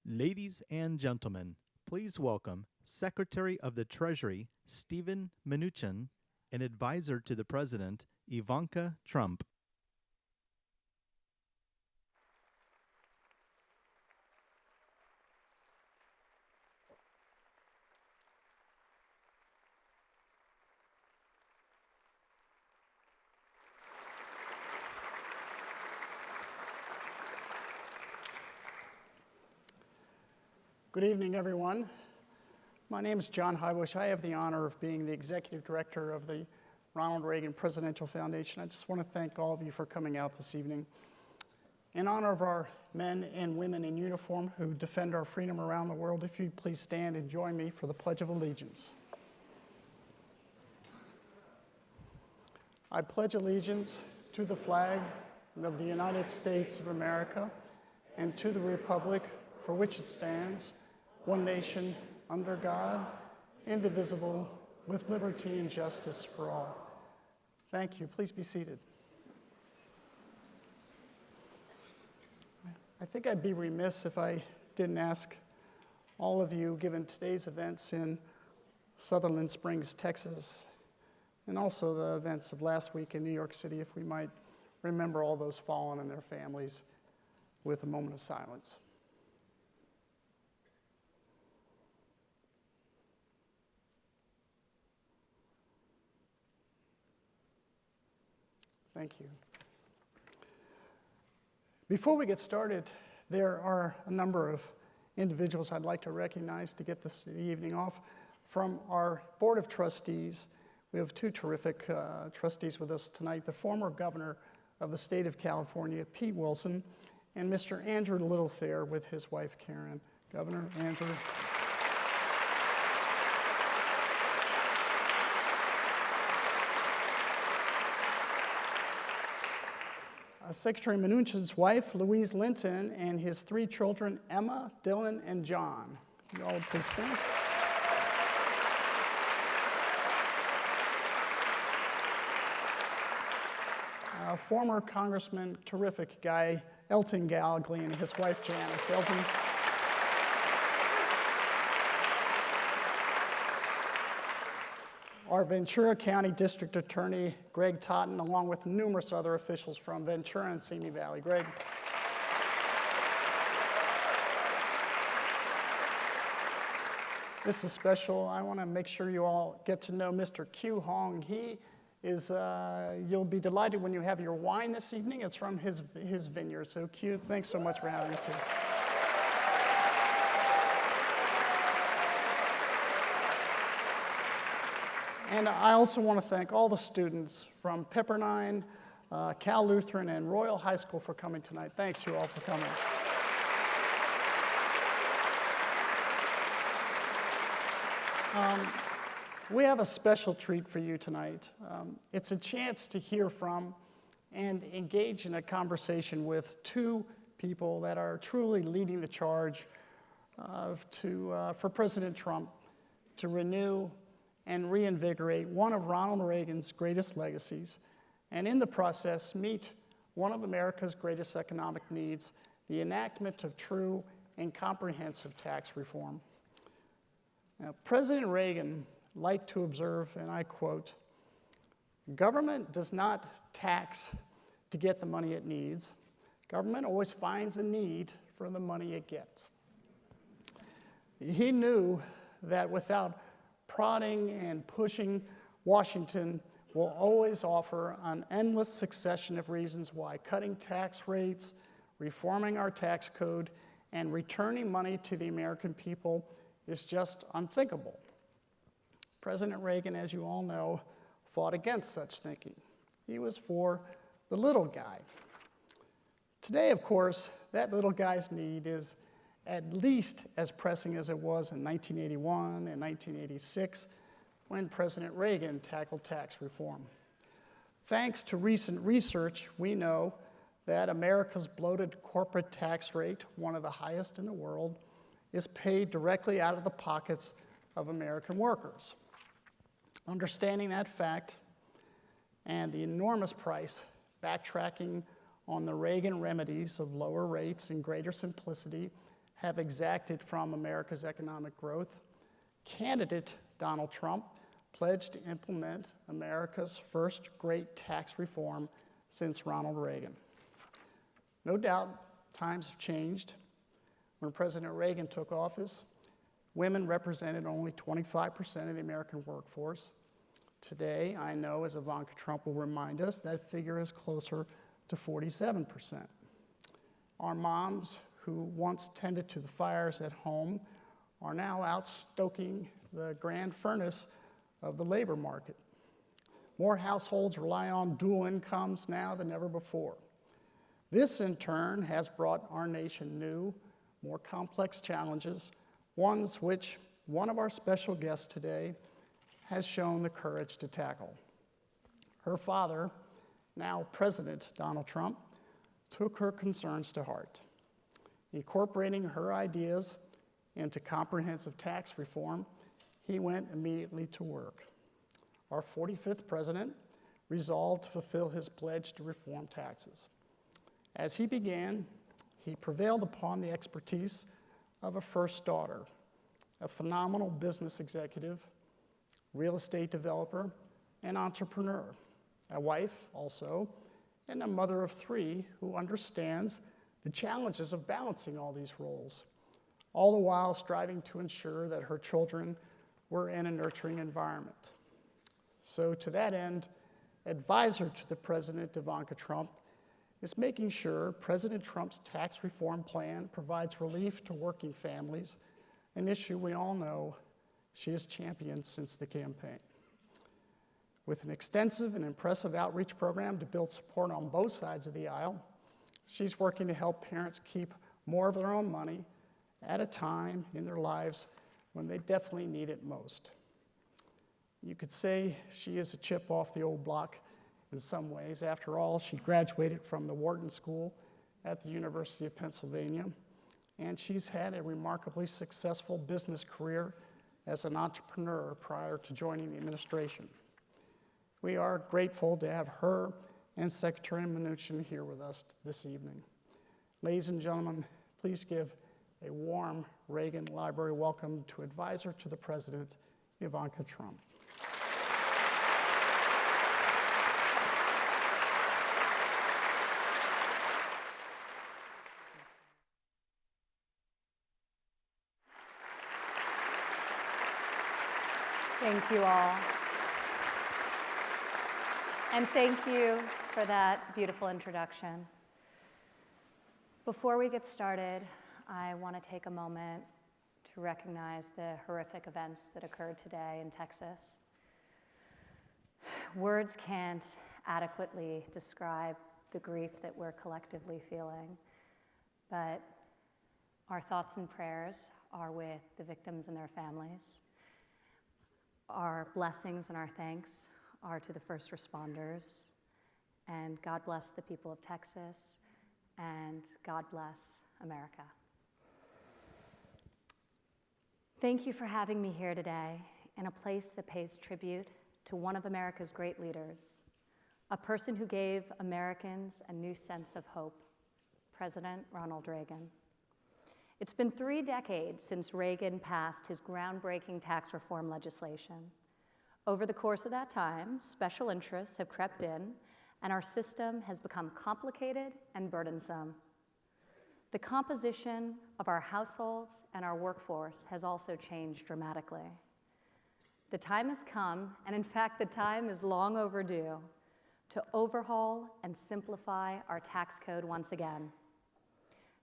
Ladies and gentlemen, please welcome Secretary of the Treasury Stephen Mnuchin and Advisor to the President Ivanka Trump. Good evening, everyone. My name is John Highbush. I have the honor of being the Executive Director of the Ronald Reagan Presidential Foundation. I just want to thank all of you for coming out this evening. In honor of our men and women in uniform who defend our freedom around the world, if you'd please stand and join me for the Pledge of Allegiance. I pledge allegiance to the flag of the United States of America and to the republic for which it stands, one nation, under God, indivisible, with liberty and justice for all. Thank you. Please be seated. I think I'd be remiss if I didn't ask all of you, given today's events in Sutherland Springs, Texas, and also the events of last week in New York City, if we might remember all those fallen and their families with a moment of silence. Thank you. Before we get started, there are a number of individuals I'd like to recognize to get this evening off. From our Board of Trustees, we have two terrific trustees with us tonight, the former governor of the state of California, Pete Wilson, and Mr. Andrew Littlefair with his wife, Karen. Governor Andrew. Secretary Mnuchin's wife, Louise Linton, and his three children, Emma, Dylan, and John. You all please stand. Former Congressman, terrific guy, Elton Gallagly, and his wife, Janice. Elton. Our Ventura County District Attorney, Greg Totten, along with numerous other officials from Ventura and Simi Valley. Greg. This is special. I want to make sure you all get to know Mr. Q Hong. He is, you'll be delighted when you have your wine this evening. It's from his vineyard. So Q, thanks so much for having us here. And I also want to thank all the students from Pepperdine, Cal Lutheran, and Royal High School for coming tonight. Thanks, you all, for coming. We have a special treat for you tonight. It's a chance to hear from and engage in a conversation with two people that are truly leading the charge for President Trump to renew and reinvigorate one of Ronald Reagan's greatest legacies, and in the process meet one of America's greatest economic needs, the enactment of true and comprehensive tax reform. Now, President Reagan liked to observe, and I quote, "Government does not tax to get the money it needs. Government always finds a need for the money it gets." He knew that without prodding and pushing, Washington will always offer an endless succession of reasons why cutting tax rates, reforming our tax code, and returning money to the American people is just unthinkable. President Reagan, as you all know, fought against such thinking. He was for the little guy. Today, of course, that little guy's need is at least as pressing as it was in 1981 and 1986 when President Reagan tackled tax reform. Thanks to recent research, we know that America's bloated corporate tax rate, one of the highest in the world, is paid directly out of the pockets of American workers. Understanding that fact and the enormous price backtracking on the Reagan remedies of lower rates and greater simplicity have exacted from America's economic growth, candidate Donald Trump pledged to implement America's first great tax reform since Ronald Reagan. No doubt, times have changed. When President Reagan took office, women represented only 25% of the American workforce. Today, I know, as Ivanka Trump will remind us, that figure is closer to 47%. Our moms who once tended to the fires at home are now out stoking the grand furnace of the labor market. More households rely on dual incomes now than ever before. This, in turn, has brought our nation new, more complex challenges, ones which one of our special guests today has shown the courage to tackle. Her father, now President Donald Trump, took her concerns to heart. Incorporating her ideas into comprehensive tax reform, he went immediately to work. Our 45th president resolved to fulfill his pledge to reform taxes. As he began, he prevailed upon the expertise of a first daughter, a phenomenal business executive, real estate developer, and entrepreneur, a wife also, and a mother of three who understands the challenges of balancing all these roles, all the while striving to ensure that her children were in a nurturing environment. So to that end, advisor to the President, Ivanka Trump, is making sure President Trump's tax reform plan provides relief to working families, an issue we all know she has championed since the campaign. With an extensive and impressive outreach program to build support on both sides of the aisle, she's working to help parents keep more of their own money at a time in their lives when they definitely need it most. You could say she is a chip off the old block in some ways. After all, she graduated from the Wharton School at the University of Pennsylvania, and she's had a remarkably successful business career as an entrepreneur prior to joining the administration. We are grateful to have her and Secretary Mnuchin here with us this evening. Ladies and gentlemen, please give a warm Reagan Library welcome to Advisor to the President, Ivanka Trump. Thank you all. And thank you for that beautiful introduction. Before we get started, I want to take a moment to recognize the horrific events that occurred today in Texas. Words can't adequately describe the grief that we're collectively feeling, but our thoughts and prayers are with the victims and their families. Our blessings and our thanks are to the first responders, and God bless the people of Texas, and God bless America. Thank you for having me here today in a place that pays tribute to one of America's great leaders, a person who gave Americans a new sense of hope, President Ronald Reagan. It's been 3 decades since Reagan passed his groundbreaking tax reform legislation. Over the course of that time, special interests have crept in, and our system has become complicated and burdensome. The composition of our households and our workforce has also changed dramatically. The time has come, and in fact, the time is long overdue, to overhaul and simplify our tax code once again.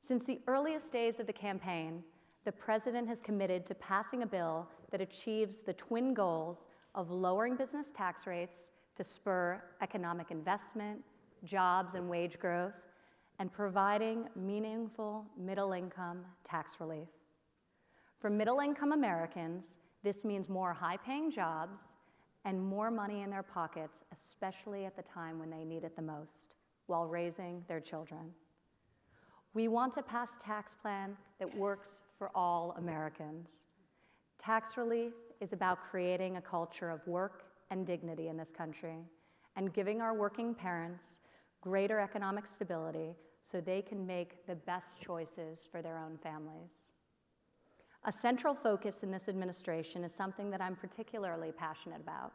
Since the earliest days of the campaign, the president has committed to passing a bill that achieves the twin goals of lowering business tax rates to spur economic investment, jobs, and wage growth, and providing meaningful middle-income tax relief. For middle-income Americans, this means more high-paying jobs and more money in their pockets, especially at the time when they need it the most, while raising their children. We want a pass tax plan that works for all Americans. Tax relief is about creating a culture of work and dignity in this country and giving our working parents greater economic stability so they can make the best choices for their own families. A central focus in this administration is something that I'm particularly passionate about: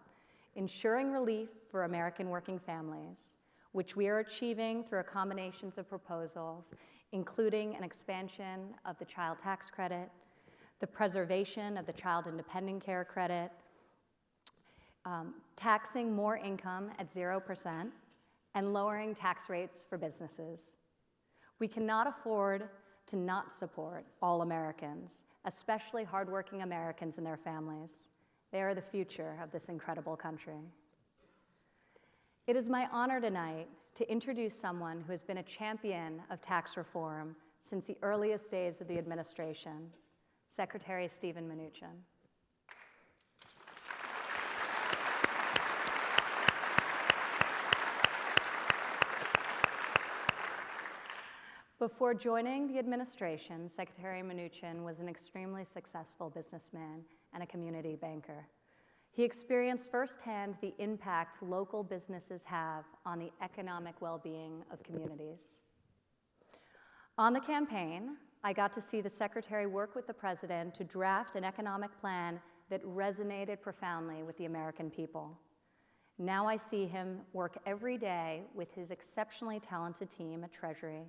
ensuring relief for American working families, which we are achieving through a combination of proposals, including an expansion of the child tax credit, the preservation of the child independent care credit, taxing more income at 0%, and lowering tax rates for businesses. We cannot afford to not support all Americans, especially hardworking Americans and their families. They are the future of this incredible country. It is my honor tonight to introduce someone who has been a champion of tax reform since the earliest days of the administration, Secretary Steven Mnuchin. Before joining the administration, Secretary Mnuchin was an extremely successful businessman and a community banker. He experienced firsthand the impact local businesses have on the economic well-being of communities. On the campaign, I got to see the Secretary work with the President to draft an economic plan that resonated profoundly with the American people. Now I see him work every day with his exceptionally talented team at Treasury,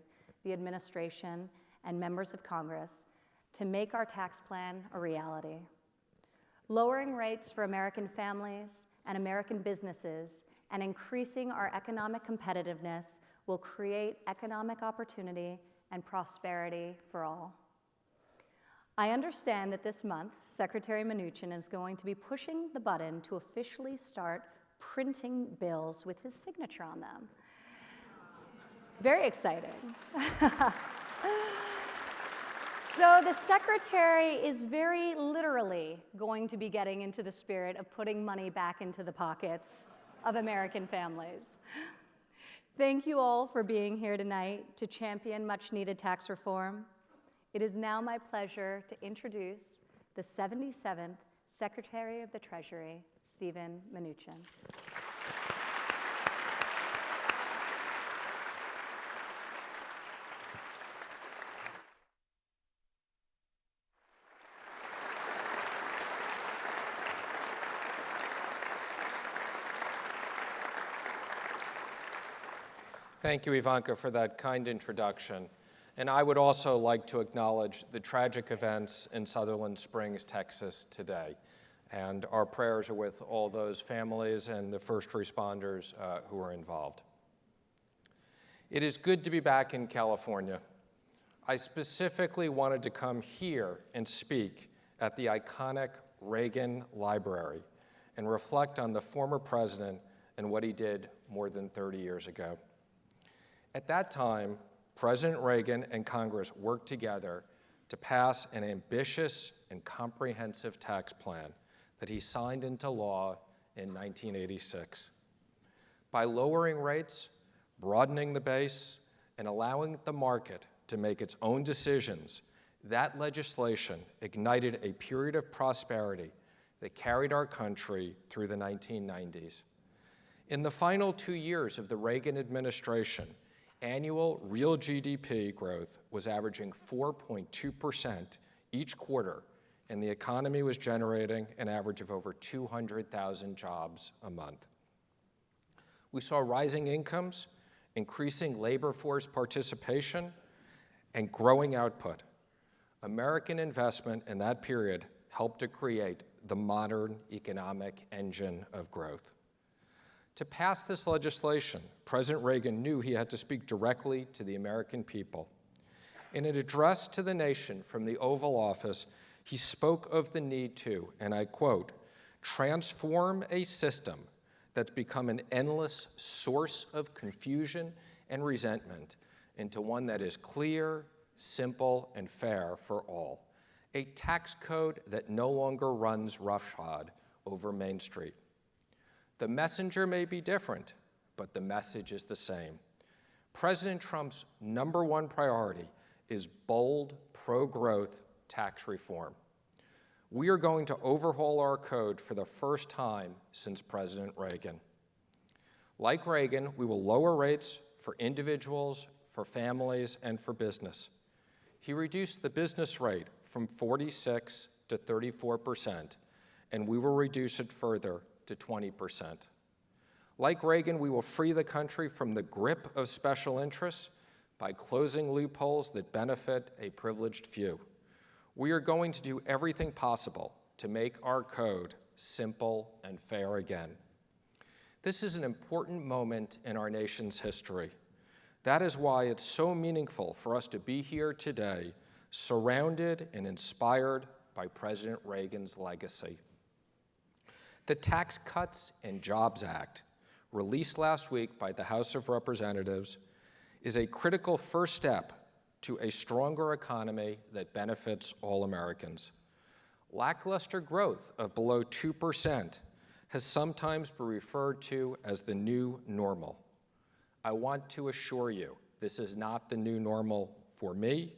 the administration, and members of Congress to make our tax plan a reality. Lowering rates for American families and American businesses and increasing our economic competitiveness will create economic opportunity and prosperity for all. I understand that this month, Secretary Mnuchin is going to be pushing the button to officially start printing bills with his signature on them. Very exciting. So the Secretary is very literally going to be getting into the spirit of putting money back into the pockets of American families. Thank you all for being here tonight to champion much-needed tax reform. It is now my pleasure to introduce the 77th Secretary of the Treasury, Steven Mnuchin. Thank you, Ivanka, for that kind introduction. And I would also like to acknowledge the tragic events in Sutherland Springs, Texas today. And our prayers are with all those families and the first responders who are involved. It is good to be back in California. I specifically wanted to come here and speak at the iconic Reagan Library and reflect on the former president and what he did more than 30 years ago. At that time, President Reagan and Congress worked together to pass an ambitious and comprehensive tax plan that he signed into law in 1986. By lowering rates, broadening the base, and allowing the market to make its own decisions, that legislation ignited a period of prosperity that carried our country through the 1990s. In the final 2 years of the Reagan administration, annual real GDP growth was averaging 4.2% each quarter, and the economy was generating an average of over 200,000 jobs a month. We saw rising incomes, increasing labor force participation, and growing output. American investment in that period helped to create the modern economic engine of growth. To pass this legislation, President Reagan knew he had to speak directly to the American people. In an address to the nation from the Oval Office, he spoke of the need to, and I quote, transform a system that's become an endless source of confusion and resentment into one that is clear, simple, and fair for all. A tax code that no longer runs roughshod over Main Street. The messenger may be different, but the message is the same. President Trump's #1 priority is bold, pro-growth tax reform. We are going to overhaul our code for the first time since President Reagan. Like Reagan, we will lower rates for individuals, for for families and for business. He reduced the business rate from 46 to 34%, and we will reduce it further to 20%. Like Reagan, we will free the country from the grip of special interests by closing loopholes that benefit a privileged few. We are going to do everything possible to make our code simple and fair again. This is an important moment in our nation's history. That is why it's so meaningful for us to be here today, surrounded and inspired by President Reagan's legacy. The Tax Cuts and Jobs Act, released last week by the House of Representatives, is a critical first step to a stronger economy that benefits all Americans. Lackluster growth of below 2% has sometimes been referred to as the new normal. I want to assure you, this is not the new normal for me,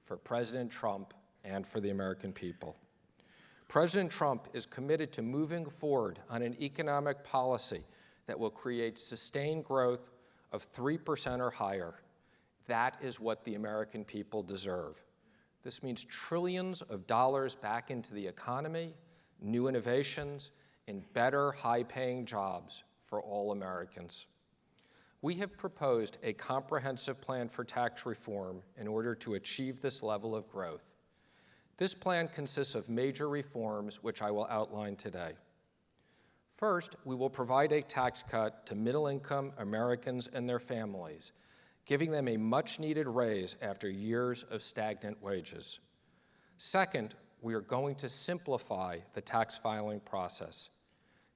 for President Trump, and for the American people. President Trump is committed to moving forward on an economic policy that will create sustained growth of 3% or higher. That is what the American people deserve. This means trillions of dollars back into the economy, new innovations, and better high-paying jobs for all Americans. We have proposed a comprehensive plan for tax reform in order to achieve this level of growth. This plan consists of major reforms, which I will outline today. First, we will provide a tax cut to middle-income Americans and their families, giving them a much-needed raise after years of stagnant wages. Second, we are going to simplify the tax filing process.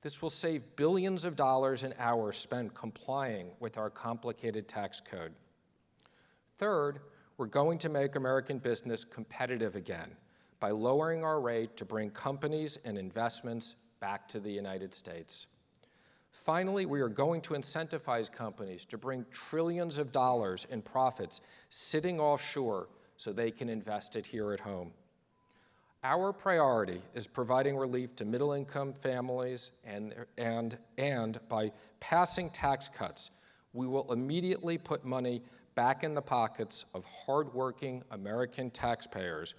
This will save billions of dollars and hours spent complying with our complicated tax code. Third, we're going to make American business competitive again by lowering our rate to bring companies and investments back to the United States. Finally, we are going to incentivize companies to bring trillions of dollars in profits sitting offshore so they can invest it here at home. Our priority is providing relief to middle-income families, and by passing tax cuts, we will immediately put money back in the pockets of hardworking American taxpayers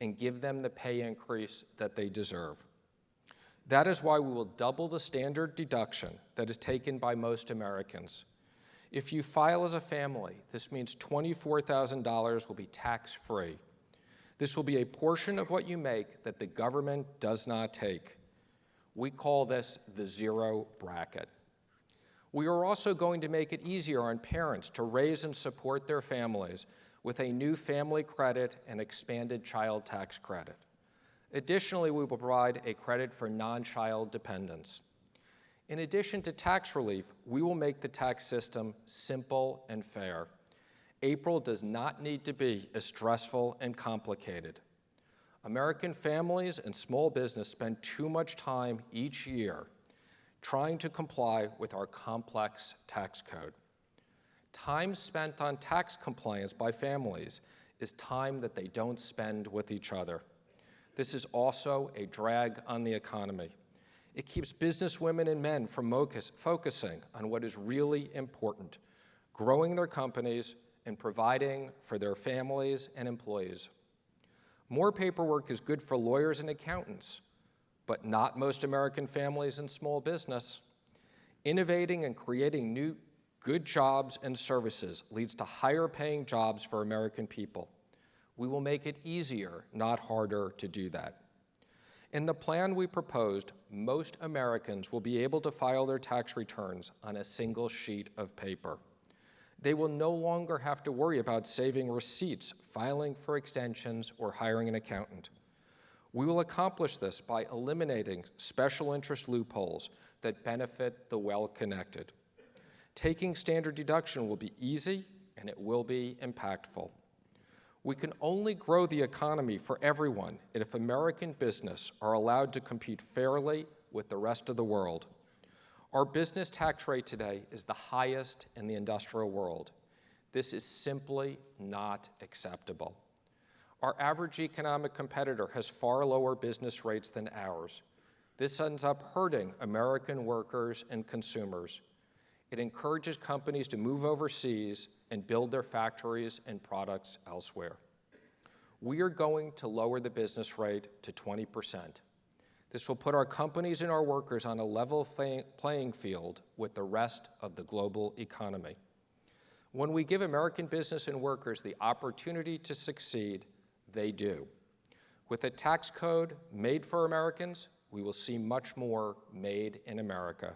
and give them the pay increase that they deserve. That is why we will double the standard deduction that is taken by most Americans. If you file as a family, this means $24,000 will be tax-free. This will be a portion of what you make that the government does not take. We call this the zero bracket. We are also going to make it easier on parents to raise and support their families with a new family credit and expanded child tax credit. Additionally, we will provide a credit for non-child dependents. In addition to tax relief, we will make the tax system simple and fair. April does not need to be as stressful and complicated. American families and small business spend too much time each year trying to comply with our complex tax code. Time spent on tax compliance by families is time that they don't spend with each other. This is also a drag on the economy. It keeps businesswomen and men from focusing on what is really important, growing their companies and providing for their families and employees. More paperwork is good for lawyers and accountants, but not most American families and small business. Innovating and creating new good jobs and services leads to higher paying jobs for American people. We will make it easier, not harder, to do that. In the plan we proposed, most Americans will be able to file their tax returns on a single sheet of paper. They will no longer have to worry about saving receipts, filing for extensions, or hiring an accountant. We will accomplish this by eliminating special interest loopholes that benefit the well-connected. Taking standard deduction will be easy, and it will be impactful. We can only grow the economy for everyone if American business are allowed to compete fairly with the rest of the world. Our business tax rate today is the highest in the industrial world. This is simply not acceptable. Our average economic competitor has far lower business rates than ours. This ends up hurting American workers and consumers. It encourages companies to move overseas and build their factories and products elsewhere. We are going to lower the business rate to 20%. This will put our companies and our workers on a level playing field with the rest of the global economy. When we give American business and workers the opportunity to succeed, they do. With a tax code made for Americans, we will see much more made in America.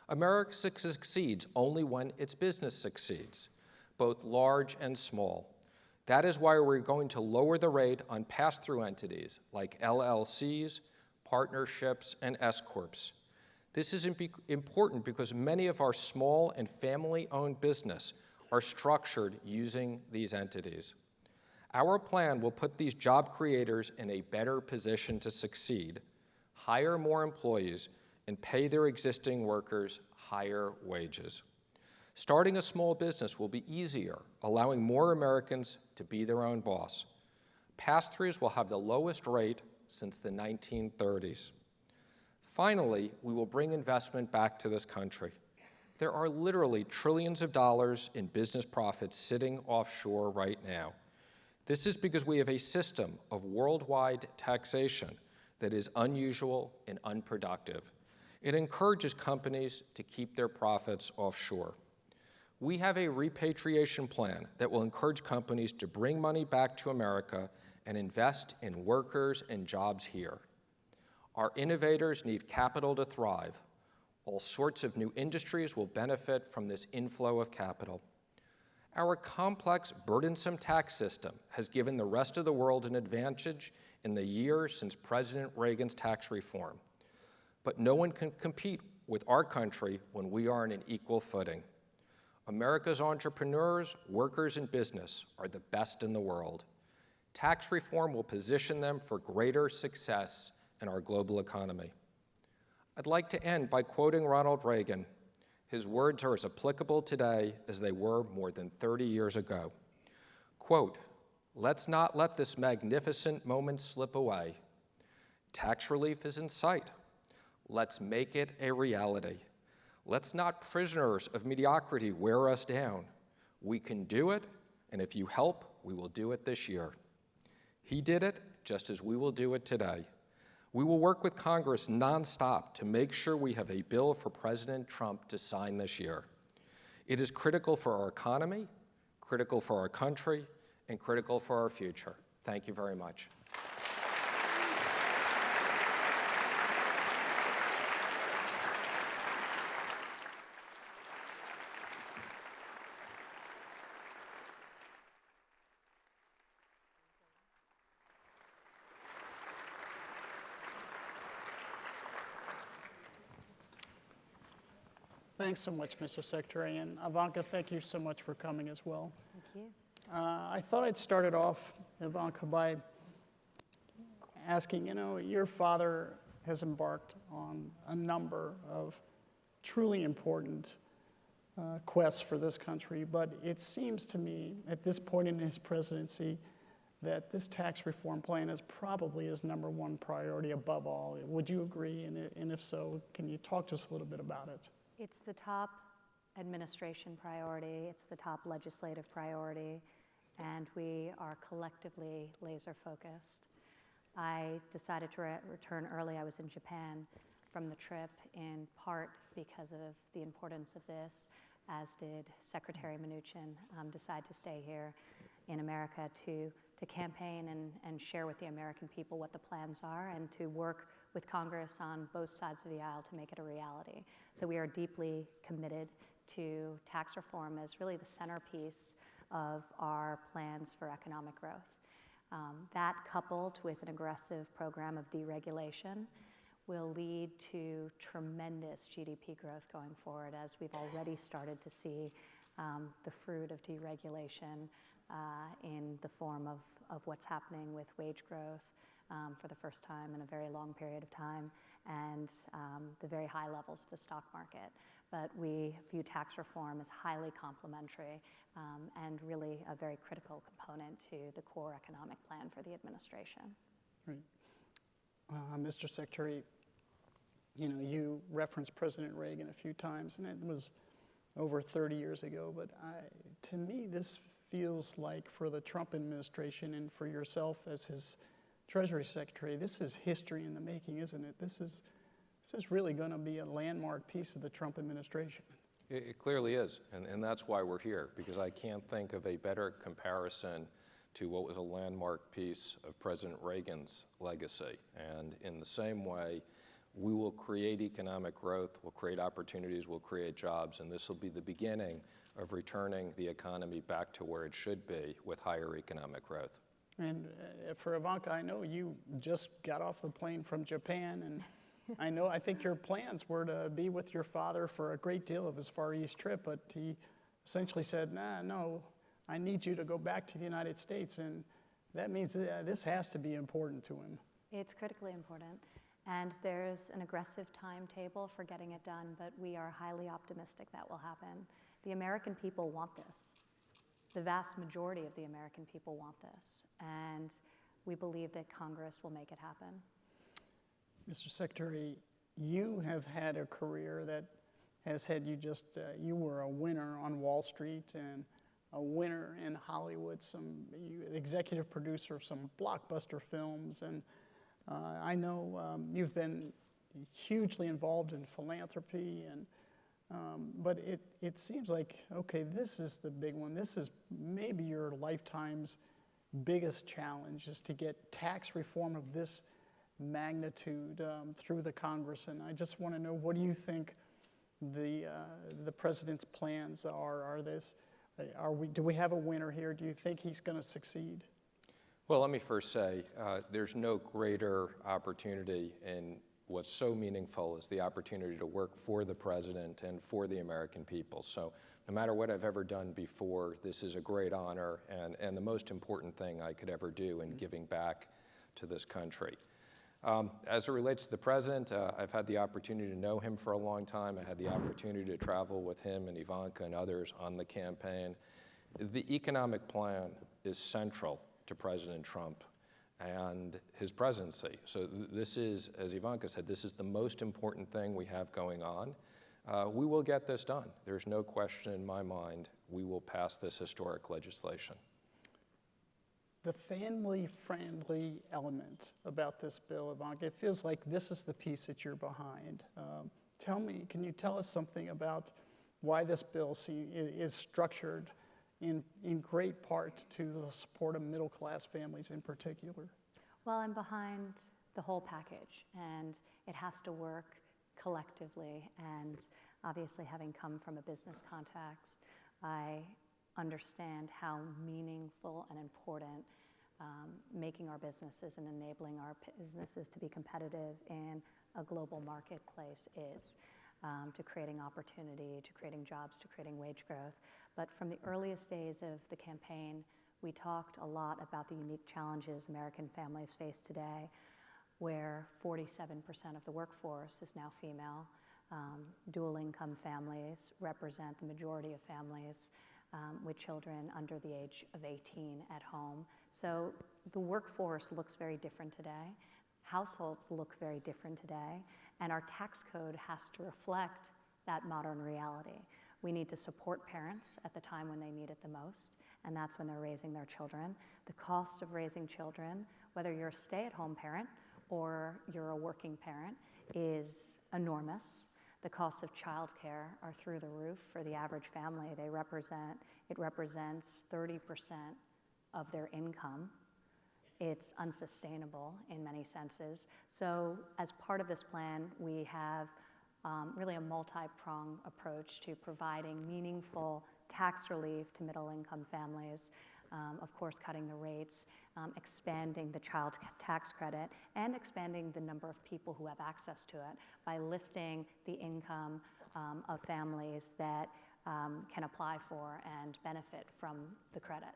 America succeeds only when its business succeeds, both large and small. That is why we're going to lower the rate on pass-through entities like LLCs, partnerships, and S-corps. This is important because many of our small and family-owned business are structured using these entities. Our plan will put these job creators in a better position to succeed, hire more employees, and pay their existing workers higher wages. Starting a small business will be easier, allowing more Americans to be their own boss. Pass-throughs will have the lowest rate since the 1930s. Finally, we will bring investment back to this country. There are literally trillions of dollars in business profits sitting offshore right now. This is because we have a system of worldwide taxation that is unusual and unproductive. It encourages companies to keep their profits offshore. We have a repatriation plan that will encourage companies to bring money back to America and invest in workers and jobs here. Our innovators need capital to thrive. All sorts of new industries will benefit from this inflow of capital. Our complex, burdensome tax system has given the rest of the world an advantage in the years since President Reagan's tax reform. But no one can compete with our country when we are on an equal footing. America's entrepreneurs, workers, and business are the best in the world. Tax reform will position them for greater success in our global economy. I'd like to end by quoting Ronald Reagan. His words are as applicable today as they were more than 30 years ago. Quote, "Let's not let this magnificent moment slip away. Tax relief is in sight. Let's make it a reality. Let's not prisoners of mediocrity wear us down. We can do it, and if you help, we will do it this year." He did it just as we will do it today. We will work with Congress nonstop to make sure we have a bill for President Trump to sign this year. It is critical for our economy, critical for our country, and critical for our future. Thank you very much. Thanks so much, Mr. Secretary. And Ivanka, thank you so much for coming as well. Thank you. I thought I'd start it off, Ivanka, by asking, your father has embarked on a number of truly important quests for this country, but it seems to me at this point in his presidency that this tax reform plan is probably his number one priority above all. Would you agree? And if so, can you talk to us a little bit about it? It's the top administration priority, it's the top legislative priority, and we are collectively laser focused. I decided to return early. I was in Japan from the trip in part because of the importance of this, as did Secretary Mnuchin decide to stay here in America to campaign and share with the American people what the plans are and to work with Congress on both sides of the aisle to make it a reality. So we are deeply committed to tax reform as really the centerpiece of our plans for economic growth. That coupled with an aggressive program of deregulation will lead to tremendous GDP growth going forward, as we've already started to see the fruit of deregulation in the form of what's happening with wage growth for the first time in a very long period of time, and the very high levels of the stock market. But we view tax reform as highly complementary and really a very critical component to the core economic plan for the administration. Right. Mr. Secretary, you referenced President Reagan a few times, and it was over 30 years ago, but to me, this feels like for the Trump administration and for yourself as his Treasury Secretary, this is history in the making, isn't it? This is really going to be a landmark piece of the Trump administration. It clearly is, and that's why we're here, because I can't think of a better comparison to what was a landmark piece of President Reagan's legacy. And in the same way, we will create economic growth, we'll create opportunities, we'll create jobs, and this will be the beginning of returning the economy back to where it should be with higher economic growth. And for Ivanka, I know you just got off the plane from Japan, and I think your plans were to be with your father for a great deal of his Far East trip, but he essentially said, no, I need you to go back to the United States, and that means this has to be important to him. It's critically important. And there's an aggressive timetable for getting it done, but we are highly optimistic that will happen. The American people want this. The vast majority of the American people want this, and we believe that Congress will make it happen. Mr. Secretary, you have had a career that has had you you were a winner on Wall Street and a winner in Hollywood, executive producer of some blockbuster films, and I know you've been hugely involved in philanthropy, but it seems like, okay, this is the big one. This is maybe your lifetime's biggest challenge, is to get tax reform of this magnitude through the Congress. And I just want to know, what do you think the president's plans are? Do we have a winner here? Do you think he's going to succeed? Well, let me first say, there's no greater opportunity in what's so meaningful as the opportunity to work for the president and for the American people. So no matter what I've ever done before, this is a great honor and the most important thing I could ever do in giving back to this country. As it relates to the president, I've had the opportunity to know him for a long time. I had the opportunity to travel with him and Ivanka and others on the campaign. The economic plan is central to President Trump and his presidency. So this is, as Ivanka said, this is the most important thing we have going on. We will get this done. There's no question in my mind we will pass this historic legislation. The family-friendly element about this bill, Ivanka, it feels like this is the piece that you're behind. Can you tell us something about why this bill is structured in great part to the support of middle-class families in particular? Well, I'm behind the whole package, and it has to work collectively. And obviously, having come from a business context, I understand how meaningful and important making our businesses and enabling our businesses to be competitive in a global marketplace is, to creating opportunity, to creating jobs, to creating wage growth. But from the earliest days of the campaign, we talked a lot about the unique challenges American families face today, where 47% of the workforce is now female. Dual income families represent the majority of families with children under the age of 18 at home. So the workforce looks very different today. Households look very different today, and our tax code has to reflect that modern reality. We need to support parents at the time when they need it the most, and that's when they're raising their children. The cost of raising children, whether you're a stay-at-home parent or you're a working parent, is enormous. The costs of childcare are through the roof for the average family. It represents 30% of their income. It's unsustainable in many senses. So as part of this plan, we have really a multi-pronged approach to providing meaningful tax relief to middle-income families, of course, cutting the rates, expanding the child tax credit, and expanding the number of people who have access to it by lifting the income of families that can apply for and benefit from the credit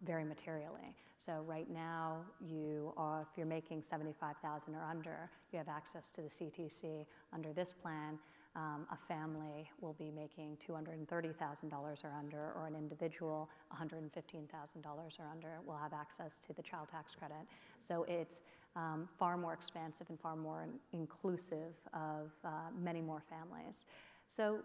very materially. So right now, if you're making $75,000 or under, you have access to the CTC. Under this plan, a family will be making $230,000 or under, or an individual $115,000 or under will have access to the child tax credit. So it's far more expansive and far more inclusive of many more families. So,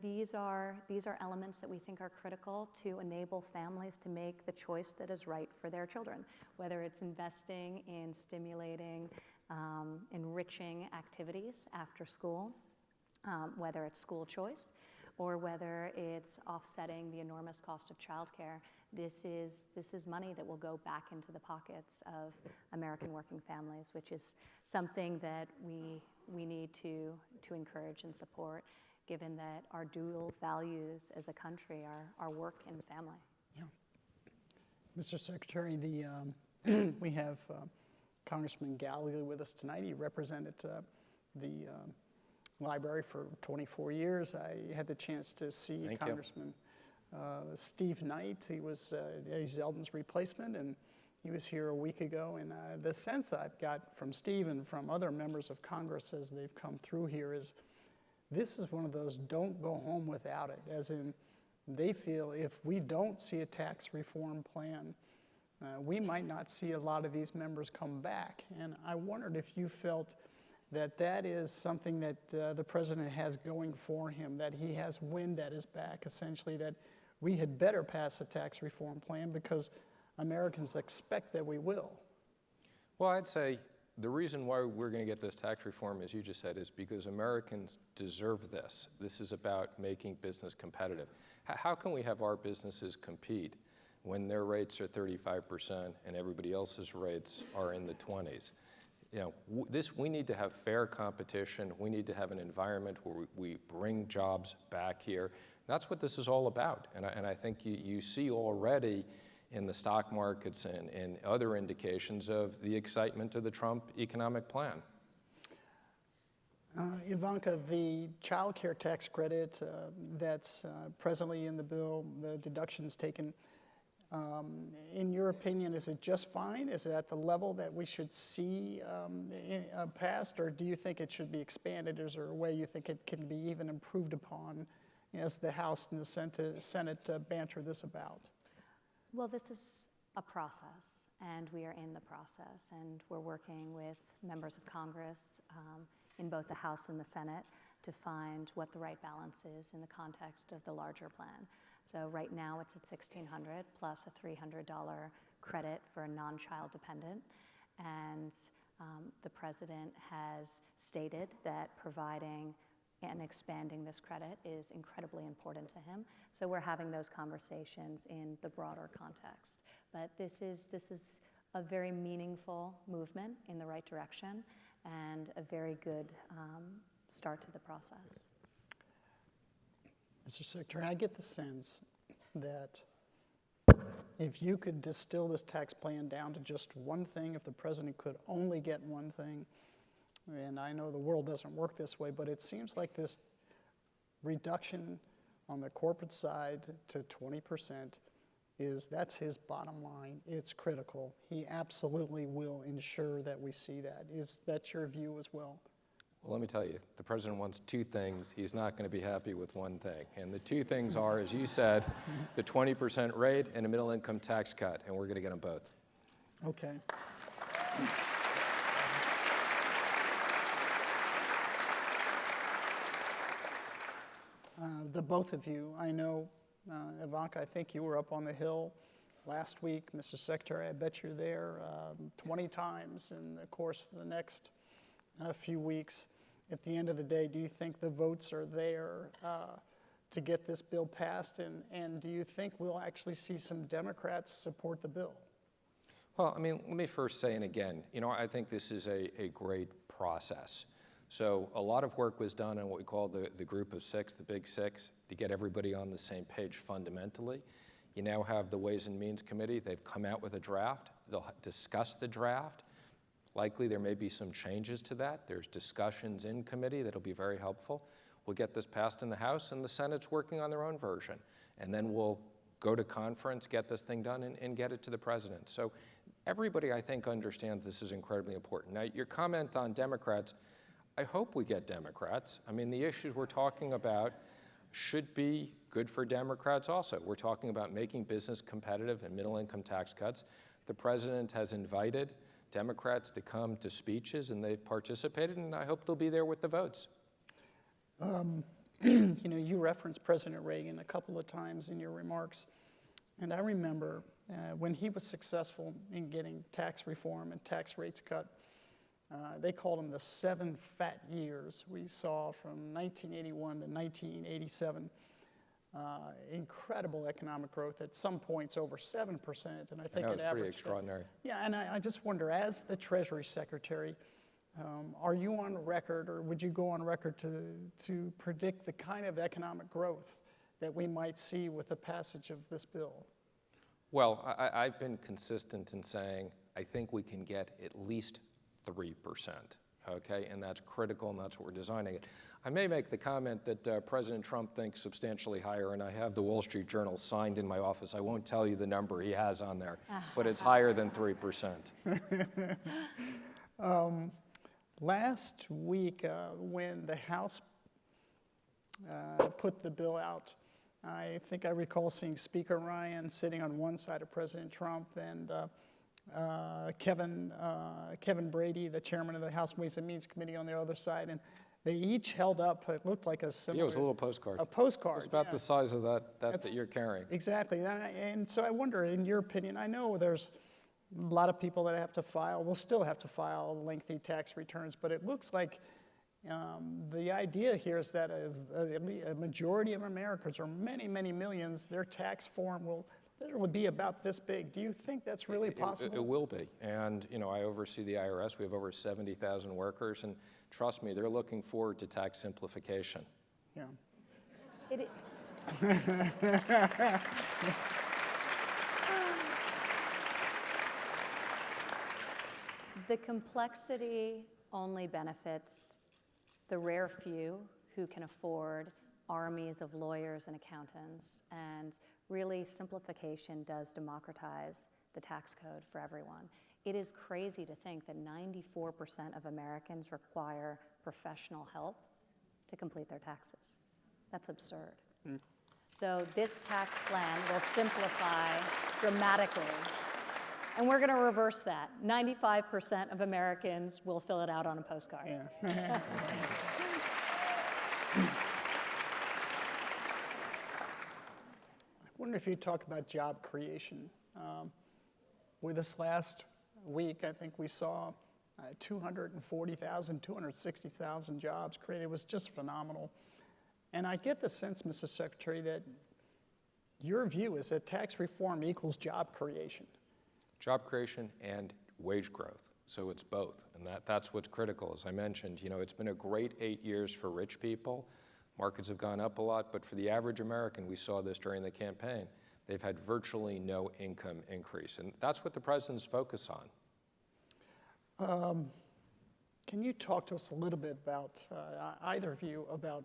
these are elements that we think are critical to enable families to make the choice that is right for their children, whether it's investing in stimulating, enriching activities after school, whether it's school choice, or whether it's offsetting the enormous cost of childcare. This is money that will go back into the pockets of American working families, which is something that we need to encourage and support, given that our dual values as a country are work and family. Yeah. Mr. Secretary, we have Congressman Gallagher with us tonight. He represented the library for 24 years. I had the chance to see Thank Congressman Steve Knight. He's Zeldin's replacement, and he was here a week ago. And the sense I've got from Steve and from other members of Congress as they've come through here is this is one of those don't go home without it, as in they feel if we don't see a tax reform plan, we might not see a lot of these members come back. And I wondered if you felt that is something that the president has going for him, that he has wind at his back, essentially, that we had better pass a tax reform plan because Americans expect that we will. Well, I'd say the reason why we're going to get this tax reform, as you just said, is because Americans deserve this. This is about making business competitive. How can we have our businesses compete when their rates are 35% and everybody else's rates are in the 20s? We need to have fair competition. We need to have an environment where we bring jobs back here. That's what this is all about. And I think you see already in the stock markets and other indications of the excitement of the Trump economic plan. Ivanka, the child care tax credit that's presently in the bill, the deductions taken, in your opinion, is it just fine? Is it at the level that we should see passed, or do you think it should be expanded? Is there a way you think it can be even improved upon as the House and the Senate banter this about? Well, this is a process, and we are in the process, and we're working with members of Congress in both the House and the Senate to find what the right balance is in the context of the larger plan. So right now it's at $1,600 plus a $300 credit for a non-child dependent, and the president has stated that providing and expanding this credit is incredibly important to him. So we're having those conversations in the broader context. But this is a very meaningful movement in the right direction and a very good start to the process. Mr. Secretary, I get the sense that if you could distill this tax plan down to just one thing, if the president could only get one thing, and I know the world doesn't work this way, but it seems like this reduction on the corporate side to 20% that's his bottom line. It's critical. He absolutely will ensure that we see that. Is that your view as well? Well, let me tell you, the president wants two things. He's not going to be happy with one thing. And the two things are, as you said, the 20% rate and a middle income tax cut, and we're going to get them both. Okay. The both of you, I know, Ivanka, I think you were up on the Hill last week. Mr. Secretary, I bet you're there 20 times in the course of the next few weeks. At the end of the day, do you think the votes are there to get this bill passed? And do you think we'll actually see some Democrats support the bill? Well, I mean, let me first say, and again, I think this is a great process. So a lot of work was done on what we call the group of six, the big six, to get everybody on the same page fundamentally. You now have the Ways and Means Committee. They've come out with a draft. They'll discuss the draft. Likely there may be some changes to that. There's discussions in committee that'll be very helpful. We'll get this passed in the House, and the Senate's working on their own version. And then we'll go to conference, get this thing done, and get it to the president. So everybody, I think, understands this is incredibly important. Now, your comment on Democrats, I hope we get Democrats. I mean, the issues we're talking about should be good for Democrats also. We're talking about making business competitive and middle-income tax cuts. The president has invited Democrats to come to speeches, and they've participated, and I hope they'll be there with the votes. You referenced President Reagan a couple of times in your remarks. And I remember when he was successful in getting tax reform and tax rates cut, they called them the 7 fat years we saw from 1981 to 1987. Incredible economic growth, at some points over 7%, and I think it it was pretty averaged. extraordinary. Yeah, and I just wonder, as the Treasury Secretary, are you on record, or would you go on record to predict the kind of economic growth that we might see with the passage of this bill? Well, I've been consistent in saying I think we can get at least 3%, okay? And that's critical, and that's what we're designing it. I may make the comment that President Trump thinks substantially higher, and I have the Wall Street Journal signed in my office. I won't tell you the number he has on there, but it's higher than 3%. Last week, when the House put the bill out, I think I recall seeing Speaker Ryan sitting on one side of President Trump and Kevin Brady, the chairman of the House Ways and Means Committee, on the other side, and they each held up, it looked like a similar... Yeah, it was a little postcard. A postcard, It's about the size of that you're carrying. Exactly, and so I wonder, in your opinion, I know there's a lot of people that have to file, will still have to file lengthy tax returns, but it looks like the idea here is that a majority of Americans, or many, many millions, their tax form will literally be about this big. Do you think that's really possible? It will be. And, I oversee the IRS. We have over 70,000 workers. And trust me, they're looking forward to tax simplification. Yeah. The complexity only benefits the rare few who can afford armies of lawyers and accountants, and really simplification does democratize the tax code for everyone. It is crazy to think that 94% of Americans require professional help to complete their taxes. That's absurd. So this tax plan will simplify dramatically. And we're going to reverse that. 95% of Americans will fill it out on a postcard. Yeah. I wonder if you talk about job creation. With this last week, I think we saw 240,000, 260,000 jobs created. It was just phenomenal. And I get the sense, Mr. Secretary, that your view is that tax reform equals job creation. Job creation and wage growth. So it's both. And that's what's critical. As I mentioned, it's been a great 8 years for rich people. Markets have gone up a lot, but for the average American, we saw this during the campaign, they've had virtually no income increase. And that's what the president's focus on. Can you talk to us a little bit about, either of you, about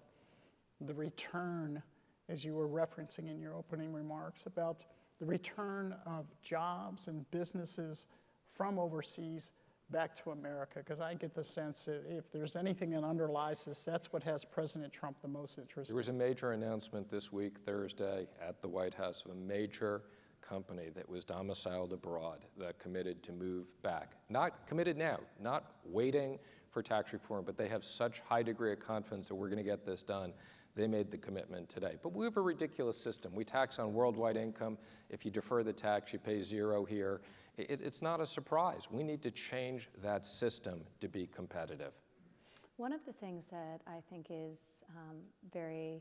the return, as you were referencing in your opening remarks, about the return of jobs and businesses from overseas back to America? Because I get the sense that if there's anything that underlies this, that's what has President Trump the most interested. There was a major announcement this week, Thursday, at the White House of a major company that was domiciled abroad that committed to move back. Not committed now, not waiting for tax reform, but they have such high degree of confidence that we're going to get this done. They made the commitment today. But we have a ridiculous system. We tax on worldwide income. If you defer the tax, you pay zero here. It's not a surprise. We need to change that system to be competitive. One of the things that I think is very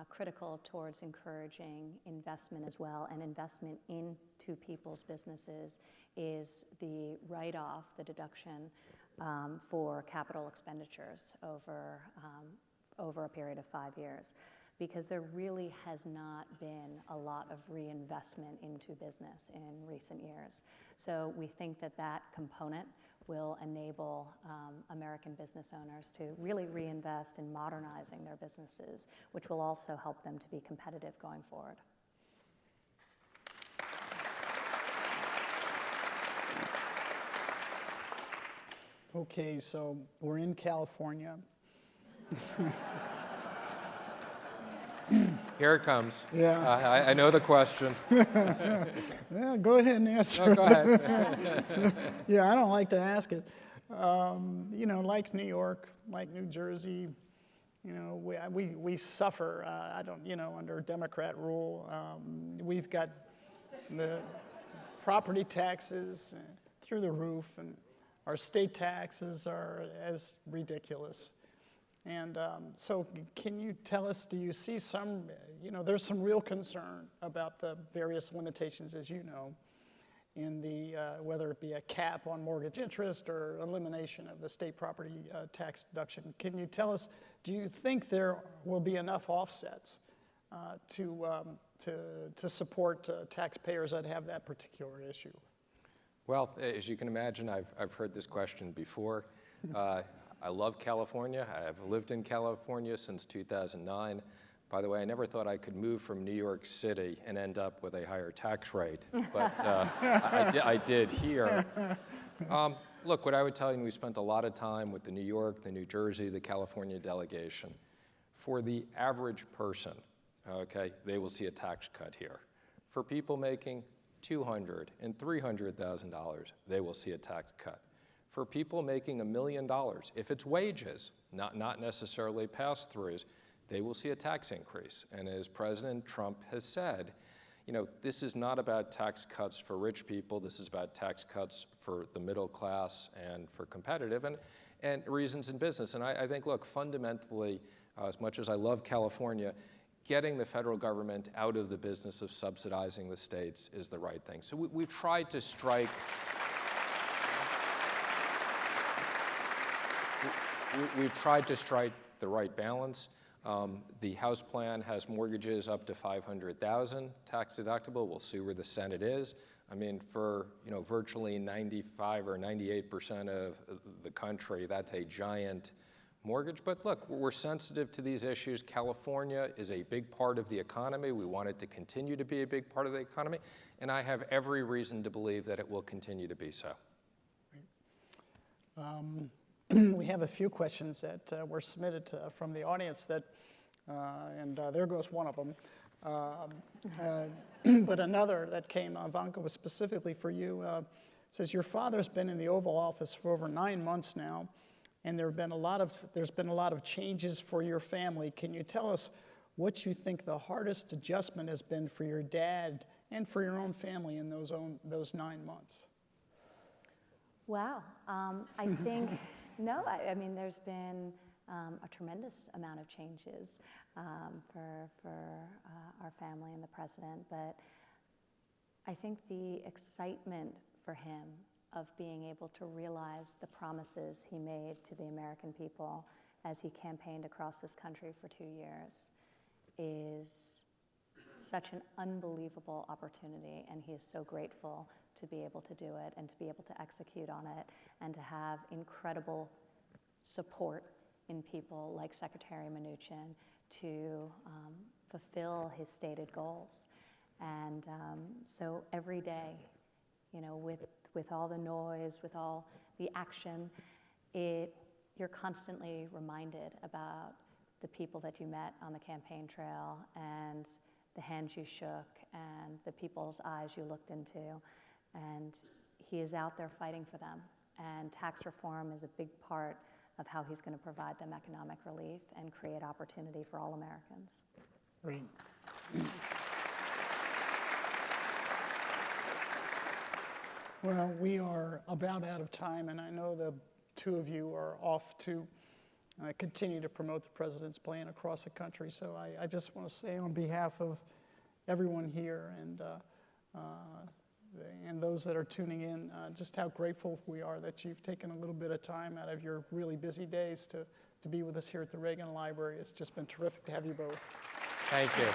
critical towards encouraging investment as well, and investment into people's businesses, is the write-off, the deduction for capital expenditures over a period of 5 years, because there really has not been a lot of reinvestment into business in recent years. So we think that that component will enable American business owners to really reinvest in modernizing their businesses, which will also help them to be competitive going forward. Okay, so we're in California. Here it comes. Yeah. I know the question. Yeah, go ahead and answer. No, go ahead. Yeah, I don't like to ask it. Like New York, like New Jersey, You know, we suffer, under Democrat rule. We've got the property taxes through the roof, and our state taxes are as ridiculous. And so can you tell us, do you see some, there's some real concern about the various limitations, as you know, in the, whether it be a cap on mortgage interest or elimination of the state property tax deduction. Can you tell us, do you think there will be enough offsets to support taxpayers that have that particular issue? Well, as you can imagine, I've heard this question before. I love California. I've lived in California since 2009. By the way, I never thought I could move from New York City and end up with a higher tax rate, but I did here. Look, what I would tell you, we spent a lot of time with the New York, the New Jersey, the California delegation. For the average person, okay, they will see a tax cut here. For people making $200,000 and $300,000, they will see a tax cut. For people making $1 million, if it's wages, not necessarily pass-throughs, they will see a tax increase. And as President Trump has said, this is not about tax cuts for rich people. This is about tax cuts for the middle class and for competitive and reasons in business. And I think, look, fundamentally, as much as I love California, getting the federal government out of the business of subsidizing the states is the right thing. So we've tried to strike the right balance. The House plan has mortgages up to $500,000 tax deductible. We'll see where the Senate is. I mean, for virtually 95 or 98% of the country, that's a giant mortgage. But look, we're sensitive to these issues. California is a big part of the economy. We want it to continue to be a big part of the economy, and I have every reason to believe that it will continue to be so. We have a few questions that were submitted from the audience and there goes one of them. But another that came, Ivanka, was specifically for you. Says your father's been in the Oval Office for over 9 months now, and there's been a lot of changes for your family. Can you tell us what you think the hardest adjustment has been for your dad and for your own family in those 9 months? Wow, I think. No, I mean, there's been a tremendous amount of changes for our family and the president, but I think the excitement for him of being able to realize the promises he made to the American people as he campaigned across this country for 2 years is such an unbelievable opportunity, and he is so grateful to be able to do it and to be able to execute on it and to have incredible support in people like Secretary Mnuchin to fulfill his stated goals. And so every day, with all the noise, with all the action, you're constantly reminded about the people that you met on the campaign trail and the hands you shook and the people's eyes you looked into. And he is out there fighting for them. And tax reform is a big part of how he's going to provide them economic relief and create opportunity for all Americans. Great. Well, we are about out of time, and I know the two of you are off to continue to promote the president's plan across the country. So I just want to say on behalf of everyone here and those that are tuning in, just how grateful we are that you've taken a little bit of time out of your really busy days to be with us here at the Reagan Library. It's just been terrific to have you both. Thank you.